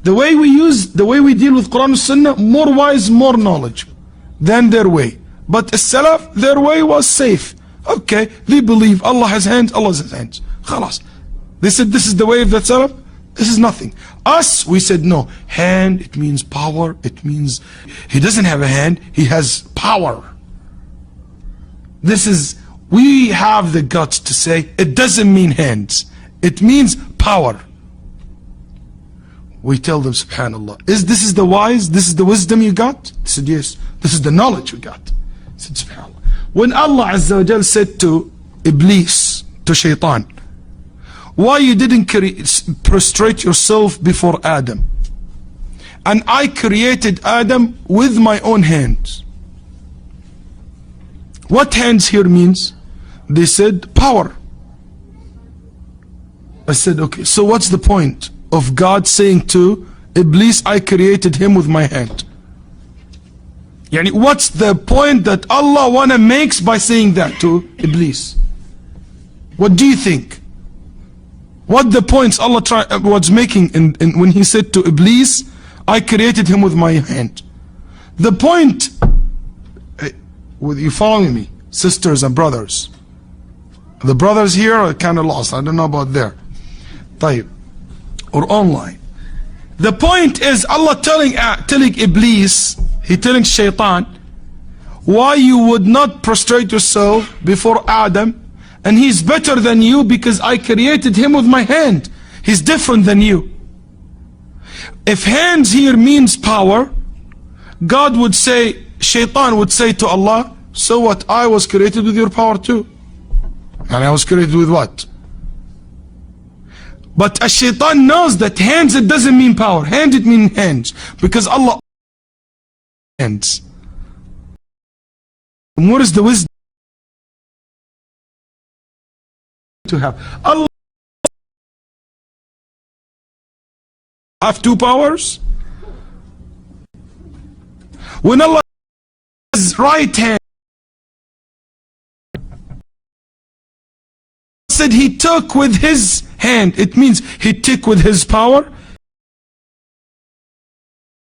The way we deal with Quran and Sunnah, more wise, more knowledge than their way. But as-Salaf, their way was safe. Okay, they believe Allah has hands, Allah has hands. Khalas. They said this is the way of the Salaf, this is nothing. Us, we said no. Hand, it means power, it means he doesn't have a hand, he has power. We have the guts to say it doesn't mean hands, it means power. We tell them, subhanallah, this is the wise, this is the wisdom you got? They said yes, this is the knowledge we got. I said subhanallah. When Allah Azza wa Jal said to Iblis, to Shaitan, why you didn't prostrate yourself before Adam? And I created Adam with my own hands. What hands here means? They said power. I said okay, so what's the point of God saying to Iblis, I created him with my hand? Yani what's the point that Allah wanna makes by saying that to Iblis? What do you think? What the points Allah was making when he said to Iblis, I created him with my hand? The point, you following me, sisters and brothers? The brothers here are kind of lost, I don't know about there. طيب. Or online. The point is Allah telling Iblis, he telling Shaitan, why you would not prostrate yourself before Adam, and he's better than you because I created him with my hand. He's different than you. If hands here means power, God would say, Shaitan would say to Allah, so what, I was created with your power too. And I was created with what? But as Shaitan knows that hands, it doesn't mean power. Hand, it means hands. Because Allah hands. And what is the wisdom to have? Allah have two powers? When Allah has right hand, said he took with his hand, it means he took with his power.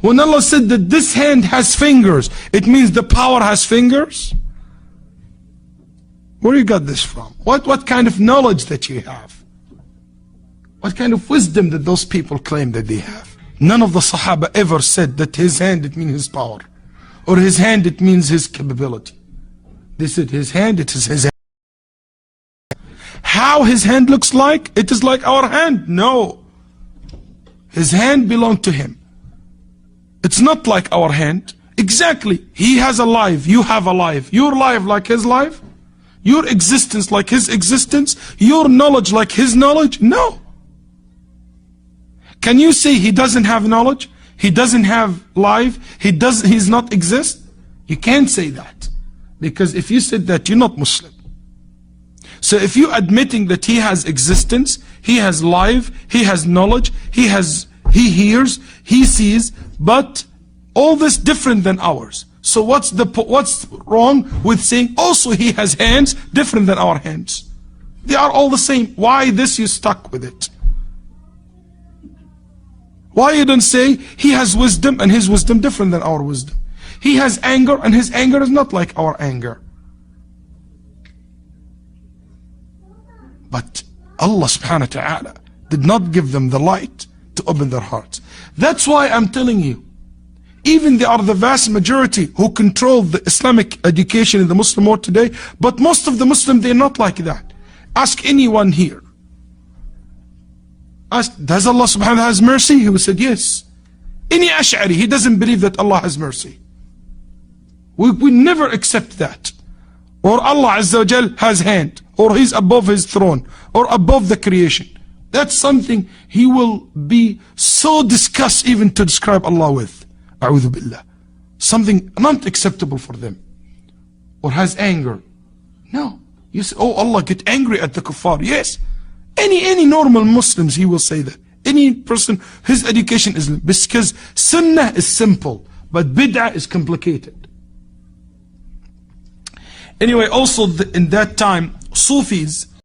When Allah said that this hand has fingers, it means the power has fingers. Where you got this from? What kind of knowledge that you have? What kind of wisdom that those people claim that they have? None of the Sahaba ever said that his hand it means his power, or his hand it means his capability. They said his hand it is his hand. How his hand looks like? It is like our hand. No. His hand belonged to him. It's not like our hand. Exactly. He has a life. You have a life. Your life like his life? Your existence like his existence? Your knowledge like his knowledge? No. Can you say he doesn't have knowledge? He doesn't have life? He's not exist? You can't say that. Because if you said that, you're not Muslim. So if you admitting that he has existence, he has life, he has knowledge, he hears, he sees, but all this different than ours. So what's wrong with saying also he has hands different than our hands? They are all the same. Why this you stuck with it? Why you don't say he has wisdom and his wisdom different than our wisdom? He has anger and his anger is not like our anger. But Allah subhanahu wa ta'ala did not give them the light to open their hearts. That's why I'm telling you, even they are the vast majority who control the Islamic education in the Muslim world today, but most of the Muslims, they're not like that. Ask anyone here. Ask, does Allah subhanahu wa ta'ala has mercy? He will say yes. Any Ash'ari, he doesn't believe that Allah has mercy. We never accept that. Or Allah Azza wa Jal has hand, or he's above his throne, or above the creation. That's something he will be so disgusted even to describe Allah with. A'udhu billah. Something not acceptable for them. Or has anger. No. You say, oh, Allah get angry at the kuffar. Yes. Any normal Muslims, he will say that. Any person, his education is, because sunnah is simple, but bid'ah is complicated. Anyway, also in that time, Sufis.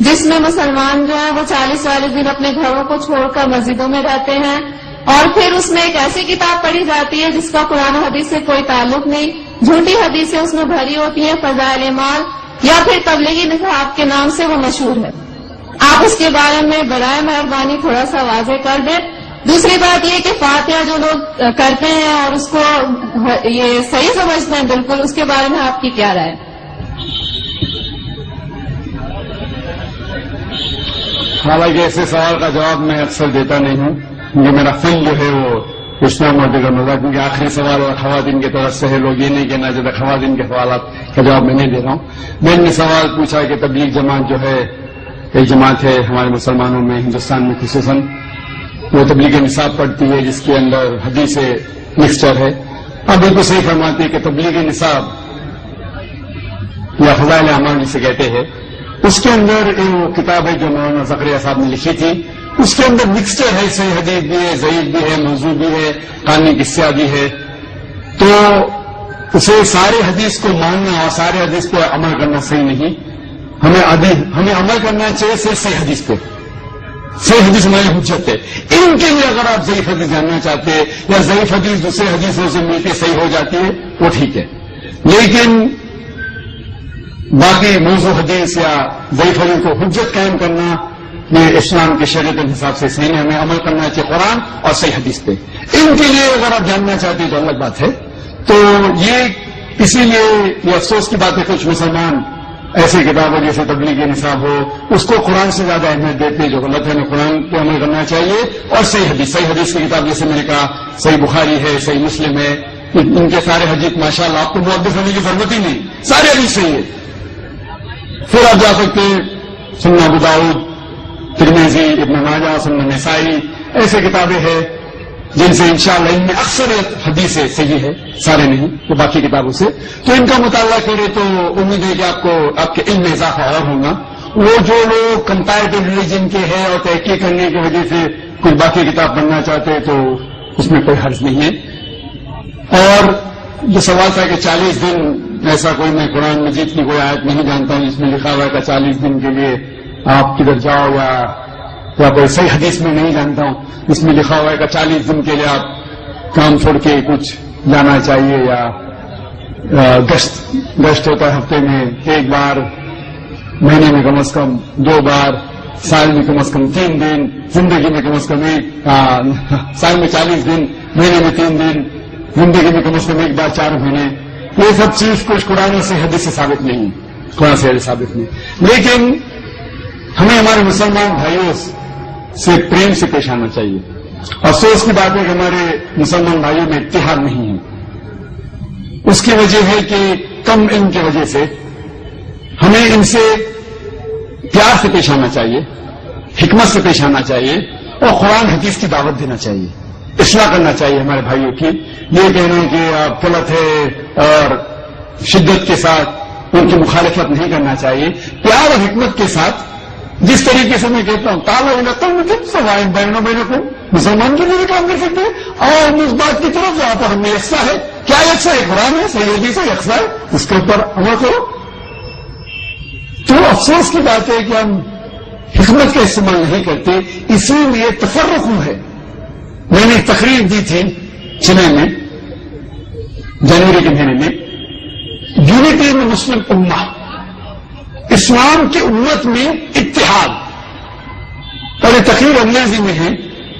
جس میں مسلمان جو ہیں وہ 40 والے دن اپنے گھروں کو چھوڑ کر مسجدوں میں رہتے ہیں، اور پھر اس میں ایک ایسی کتاب پڑھی جاتی ہے جس کا قرآن و حدیث سے کوئی تعلق نہیں، جھوٹی حدیثیں اس میں بھری ہوتی ہیں، فضائل اعمال یا پھر تبلیغی نصاب کے نام سے وہ مشہور ہے۔ آپ اس کے بارے میں برائے مہربانی تھوڑا سا واضح کر دیں۔ دوسری بات یہ کہ فاتحہ جو لوگ کرتے ہیں اور اس کو یہ صحیح سمجھتے ہیں بالکل، اس کے بارے میں آپ کی کیا رائے؟ حالانکہ ایسے سوال کا جواب میں اکثر دیتا نہیں ہوں، کیونکہ میرا فن جو ہے وہ اسلام اور دیگر مذاہب، کیونکہ آخری سوال اور خواتین کی طرف سے ہے، لوگ یہ نہیں کہنا چاہتے خواتین کے سوالات کا جواب میں نہیں دے رہا ہوں۔ میں نے سوال پوچھا کہ تبلیغ جماعت جو ہے ایک جماعت ہے ہمارے مسلمانوں میں، ہندوستان میں خصوصاً، وہ تبلیغ نصاب پڑھتی ہے جس کے اندر حدیث مکسچر ہے۔ اب بالکل صحیح فرماتی ہے کہ تبلیغ نصاب یا فضائل اعمال جسے کہتے ہیں، اس کے اندر وہ کتاب ہے جو مولانا زکریا صاحب نے لکھی تھی، اس کے اندر مکسچر ہے، صحیح حدیث بھی ہے، ضعیف بھی ہے، موضوع بھی ہے، قانونی قصہ بھی ہے۔ تو اسے سارے حدیث کو ماننا اور سارے حدیث پہ عمل کرنا صحیح نہیں، ہمیں عمل کرنا چاہیے صحیح حدیث پہ۔ صحیح حدیث ہماری حجت ہے۔ ان کے لیے اگر آپ ضعیف حدیث جاننا چاہتے ہیں یا ضعیف حدیث دوسرے حدیثوں سے مل کے صحیح ہو جاتی ہے وہ ٹھیک ہے، لیکن باقی موضوع حدیث یا ضعیف حدیث کو حجت قائم کرنا یہ اسلام کے شریعت کے حساب سے صحیح نہیں۔ ہمیں عمل کرنا چاہیے قرآن اور صحیح حدیث پہ۔ ان کے لیے اگر آپ جاننا چاہتے ہیں تو الگ بات ہے۔ تو یہ اسی لیے یہ افسوس کی بات ہے کچھ مسلمان ایسی کتابیں جیسے تبلیغ نصاب ہو اس کو قرآن سے زیادہ اہمیت دیتے ہیں، جو غلط ہے۔ ہمیں قرآن پہ عمل کرنا چاہیے اور صحیح حدیث کی کتاب جیسے میں نے کہا صحیح بخاری ہے، صحیح مسلم ہے، ان کے سارے حدیث ماشاءاللہ آپ کو محدث ہونے کی ضرورت ہی نہیں، سارے حدیث صحیح ہے۔ پھر آپ جا سکتے سنن ابو داؤد، ترمذی، ابن ماجہ، سنن نسائی، ایسے کتابیں ہیں جن سے انشاءاللہ ان میں اکثریت حدیثیں صحیح ہے، سارے نہیں تو باقی کتابوں سے۔ تو ان کا مطالعہ کرے تو امید ہے کہ آپ کے علم میں اضافہ اور ہوگا۔ وہ جو لوگ کمپیریٹو ریلیجن کے ہیں اور تحقیق کرنے کی وجہ سے کوئی باقی کتاب پڑھنا چاہتے ہیں تو اس میں کوئی حرج نہیں ہے۔ اور جو سوال تھا کہ 40 دن ایسا کوئی، میں قرآن مجید کی کوئی آیت نہیں جانتا ہوں جس میں لکھا ہوا ہے کہ 40 دن کے لیے آپ کدھر جاؤ، یا کوئی صحیح حدیث میں نہیں جانتا ہوں اس میں لکھا ہوا ہے کہ 40 دن کے لیے آپ کام چھوڑ کے کچھ جانا چاہیے، یا گشت ہوتا ہے ہفتے میں 1 بار، مہینے میں کم از کم 2 بار، سال میں کم از کم 3 دن، زندگی میں کم از کم سال میں 40 دن، مہینے میں 3 دن، زندگی میں کم از کم 1 بار 4 مہینے۔ یہ سب چیز کچھ قرآن سے حدیث سے ثابت نہیں، قرآن سے حدیث ثابت نہیں، لیکن ہمیں ہمارے مسلمان بھائیوں سے پریم سے پیش آنا چاہیے۔ افسوس کی بات ہے کہ ہمارے مسلمان بھائیوں میں اتحاد نہیں ہے۔ اس کی وجہ ہے کہ کم علم کی وجہ سے ہمیں ان سے پیار سے پیش آنا چاہیے، حکمت سے پیش آنا چاہیے اور قرآن حدیث کی دعوت دینا چاہیے، اصلاح کرنا چاہیے ہمارے بھائیوں کی۔ یہ کہنا کہ آپ غلط ہے اور شدت کے ساتھ ان کی مخالفت نہیں کرنا چاہیے، پیار اور حکمت کے ساتھ۔ جس طریقے سے میں کہتا ہوں سوائے بہنوں بہنوں کو مسلمان کے لیے بھی کام کر سکتے ہیں، اور اس بات کی طرف جہاں پر ہمیں یکساں ہے، کیا یکساں ہے؟ قرآن ہے، صحیح حدیث ہے، یکساں ہے، اس کے اوپر عمل کرو۔ تو افسوس کی بات ہے کہ ہم حکمت کا استعمال نہیں کرتے، اسی لیے تفرق ہے۔ میں نے ایک تقریر دی تھی چنئی میں جنوری کے مہینے میں، یونٹی میں مسلم امہ، اسلام کی امت میں اتحاد، اور یہ تقریر انگریزی میں ہے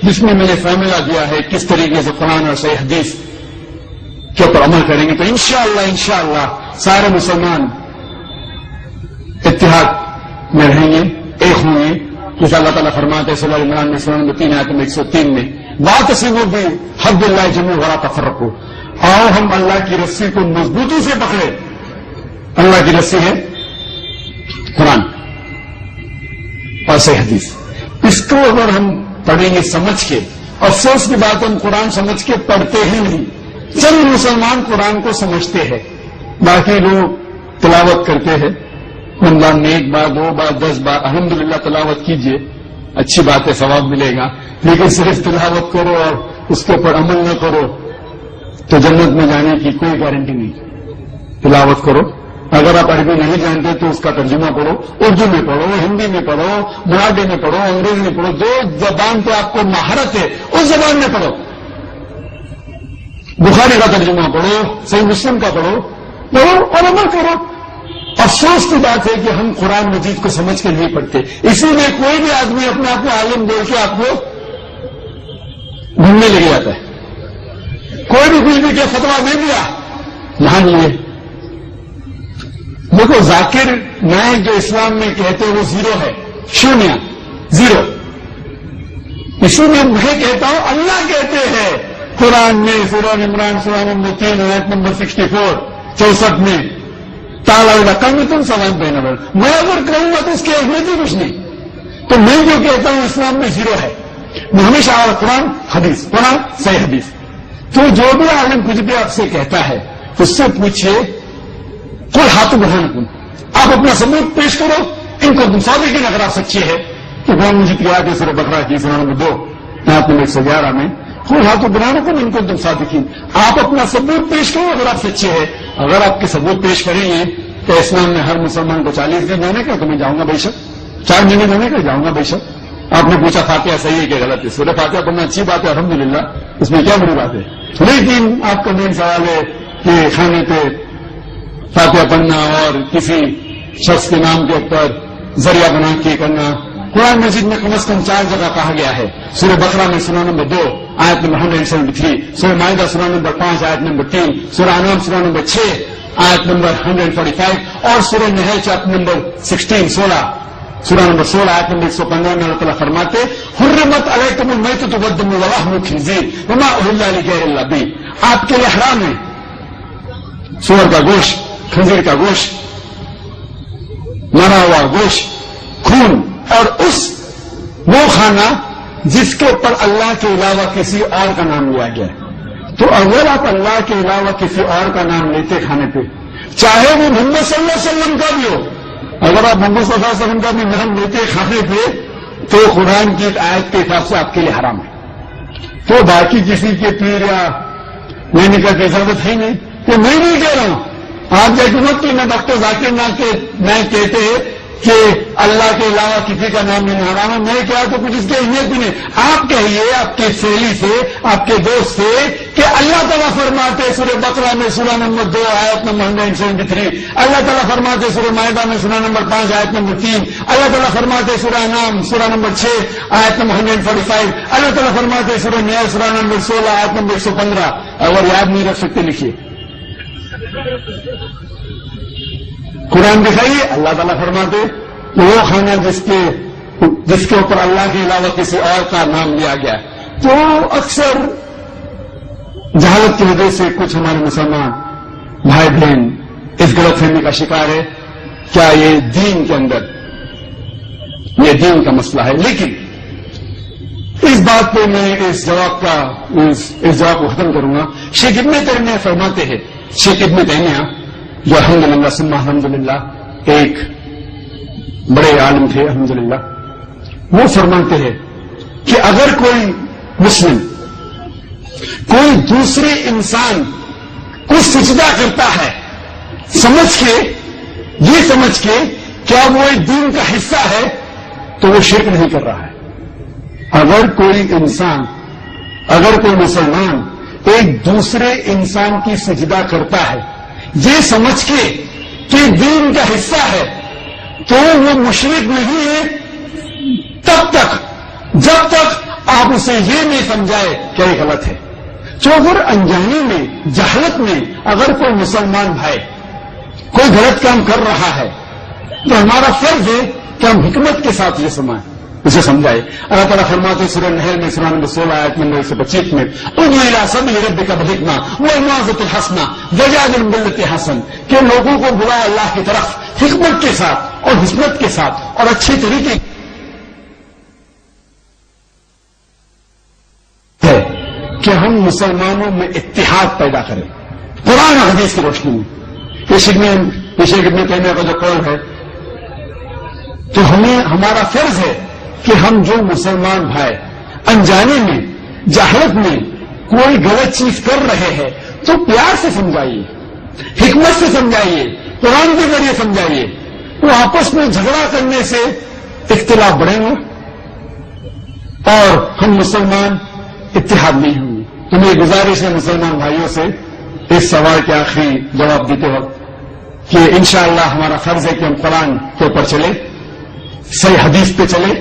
جس میں نے فارمولہ دیا ہے کس طریقے سے قرآن اور صحیح حدیث کے اوپر عمل کریں گے تو انشاءاللہ سارے مسلمان اتحاد میں رہیں گے، ایک ہوں گے۔ جیسے اللہ تعالیٰ فرماتے ہیں سورہ عمران میں 3 آیت میں 103 میں، واعتصموا بحبل اللہ جميعا ولا تفرقوا، اور ہم اللہ کی رسی کو مضبوطی سے پکڑے۔ اللہ کی رسی ہے قرآن اور صحیح حدیث، اس کو اگر ہم پڑھیں گے سمجھ کے، افسوس کی بات ہم قرآن سمجھ کے پڑھتے ہی نہیں۔ چند مسلمان قرآن کو سمجھتے ہیں، باقی لوگ تلاوت کرتے ہیں، رمضان میں 1 بار 2 بار 10 بار، الحمدللہ تلاوت کیجئے، اچھی بات ہے، ثواب ملے گا، لیکن صرف تلاوت کرو اور اس کے اوپر عمل نہ کرو تو جنت میں جانے کی کوئی گارنٹی نہیں۔ تلاوت کرو. اگر آپ عربی نہیں جانتے تو اس کا ترجمہ پڑھو, اردو میں پڑھو, ہندی میں پڑھو, مراٹھی میں پڑھو, انگریزی میں پڑھو, جو زبان پہ آپ کو مہارت ہے اس زبان میں پڑھو. بخاری کا ترجمہ پڑھو, صحیح مسلم کا پڑھو اور عمل کرو. افسوس کی بات ہے کہ ہم قرآن مجید کو سمجھ کے نہیں پڑھتے, اسی لیے کوئی بھی آدمی اپنے آپ کو عالم بول کے آپ کو گھومنے لے جاتا ہے. کوئی بھی کچھ بھی کیا فتوا دے دیا مان لیے. دیکھو ذاکر نائک جو اسلام میں کہتے ہیں وہ زیرو ہے, شونیہ, زیرو. اسی لیے میں کہتا ہوں اللہ کہتے ہیں قرآن میں سورہ عمران سورہ نمبر 3 آیت نمبر 64 64 میں تالا کم میں تم سوال بہن. میں اگر کہوں گا تو اس کی اہمیت ہی کچھ نہیں. تو میں جو کہتا ہوں اسلام میں زیرو ہے. میں ہمیشہ قرآن حدیث, قرآن صحیح حدیث. تو جو بھی عالم کچھ بھی آپ سے کہتا ہے اس سے پوچھئے کوئی ہاتھ بڑھانا کن, آپ اپنا ثبوت پیش کرو. ان کو صادقین اگر آپ سچے ہیں تو قرآن مجید کی آیت سورہ بقرہ کی سورہ نمبر 2 آیت نمبر 111 میں کوئی ہاتھ بڑھانا کن ان کو تم صادقین. آپ اپنا ثبوت پیش کرو اگر آپ سچے ہیں. اگر آپ کے ثبوت پیش کریں گے تو اسلام میں ہر مسلمان کو 40 دن دینے کا, تو میں جاؤں گا بے شک. 4 مہینے دینے کا جاؤں گا بے شک. آپ نے پوچھا فاتحہ صحیح ہے کہ غلط ہے. سورہ فاتحہ پڑھنا اچھی بات ہے الحمدللہ, اس میں کیا بڑی بات ہے. لیکن آپ کا مین سوال ہے کہ کھانے پہ فاتحہ پڑھنا اور کسی شخص کے نام کے اوپر ذریعہ بنا کے کرنا. قرآن مجید میں کم از کم 4 جگہ کہا گیا ہے. سورہ بقرہ میں سورہ نمبر 2 آیت نمبر 173, سورہ مائدہ سورہ نمبر 5 آیت نمبر 3, سورہ انعام سورہ نمبر 6 آیت نمبر 145 اور سورہ نحل چیپٹر نمبر 16 سورہ نمبر 16 آیت نمبر 115 میں اللہ تعالیٰ فرماتے حرمت علیکم المیتۃ والدم ولحم الخنزیر وما اہل لغیر اللہ بہ. آپ کے لیے حرام ہے سور کا گوشت, خنزیر کا گوشت, مرا ہوا گوشت, خون, اور وہ کھانا جس کے اوپر اللہ کے علاوہ کسی اور کا نام لیا گیا. تو اگر آپ اللہ کے علاوہ کسی اور کا نام لیتے کھانے پہ, چاہے وہ محمد صلی اللہ علیہ وسلم کا بھی ہو, اگر آپ محمد صلی اللہ علیہ وسلم کا بھی نام لیتے کھانے پہ تو قرآن کی ایک آیت کے حساب سے آپ کے لیے حرام ہے. تو باقی کسی کے پیر یا لینے کا اجازت ہے نہیں. کہ میں نہیں کہہ رہا ہوں, آپ جیسے مت کہ میں ڈاکٹر ذاکر نائک کہتے ہیں کہ اللہ کے علاوہ کسی کا نام نہیں حرام ہے. میں کیا تو کچھ اس کی اہمیت بھی نہیں. آپ کہیے آپ کے سہیلی سے, آپ کے دوست سے کہ اللہ تعالیٰ فرماتے سورہ بقرہ میں سورہ نمبر 2 آیت نمبر 173, اللہ تعالیٰ فرماتے سورہ مائدہ میں سورہ نمبر 5 آیت نمبر 3, اللہ تعالیٰ فرماتے سورہ انعام سورہ نمبر 6 آیت نمبر 145, اللہ تعالیٰ فرماتے سورہ نحل سورہ نمبر 16 آیت نمبر 115. اگر یاد نہیں رکھ سکتے لکھیے. قرآن دکھائیے. اللہ تعالیٰ فرماتے وہ کھانا جس کے اوپر اللہ کے علاوہ کسی اور کا نام لیا گیا. تو اکثر جہالت کی وجہ سے کچھ ہمارے مسلمان بھائی بہن اس غلط فہمی کا شکار ہے. کیا یہ دین کے اندر یہ دین کا مسئلہ ہے. لیکن اس بات پہ میں اس جواب کو ختم کروں گا. شیخ ابن تیمیہ فرماتے ہیں, شیخ ابن تیمیہ جو الحمدللہ ثم الحمدللہ ایک بڑے عالم تھے الحمدللہ, وہ فرماتے ہیں کہ اگر کوئی مسلم کوئی دوسرے انسان کو سجدہ کرتا ہے سمجھ کے کیا وہ ایک دین کا حصہ ہے تو وہ شرک نہیں کر رہا ہے. اگر کوئی مسلمان ایک دوسرے انسان کی سجدہ کرتا ہے یہ سمجھ کے کہ دین کا حصہ ہے تو وہ مشرک نہیں ہے جب تک آپ اسے یہ نہیں سمجھائے کہ یہ غلط ہے. تو اگر انجانی میں جہالت میں اگر کوئی مسلمان بھائی کوئی غلط کام کر رہا ہے تو ہمارا فرض ہے کہ ہم حکمت کے ساتھ یہ اسے سمجھائے. اللہ تعالیٰ فرماتے سورہ نحل میں سورہ نمبر 16 آیت نمبر 125 میں ادعو الی سبیل ربک بالحکمہ والموعظۃ الحسنہ وجادلہم باللتی ہی احسن, کہ لوگوں کو بلائے اللہ کی طرف حکمت کے ساتھ اور حکمت کے ساتھ اور اچھے طریقے ہے کہ ہم مسلمانوں میں اتحاد پیدا کریں قرآن اور حدیث کی روشنی میں. یہ شیخ ابن تیمیہ کا جو قول ہے تو ہمارا فرض ہے کہ ہم جو مسلمان بھائی انجانے میں جہالت میں کوئی غلط چیز کر رہے ہیں تو پیار سے سمجھائیے, حکمت سے سمجھائیے، قرآن کے ذریعے سمجھائیے، وہ آپس میں جھگڑا کرنے سے اختلاف بڑھیں گے اور ہم مسلمان اتحاد نہیں ہوں گے. تو میری گزارش ہے مسلمان بھائیوں سے اس سوال کے آخری جواب دیتے وقت کہ انشاءاللہ ہمارا فرض ہے کہ ہم قرآن کے اوپر چلے، صحیح حدیث پہ چلے،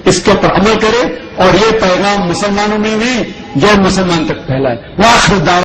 اس کے اوپر عمل کرے اور یہ پیغام مسلمانوں میں نہیں غیر مسلمان تک پھیلائے. وآخر دعوانا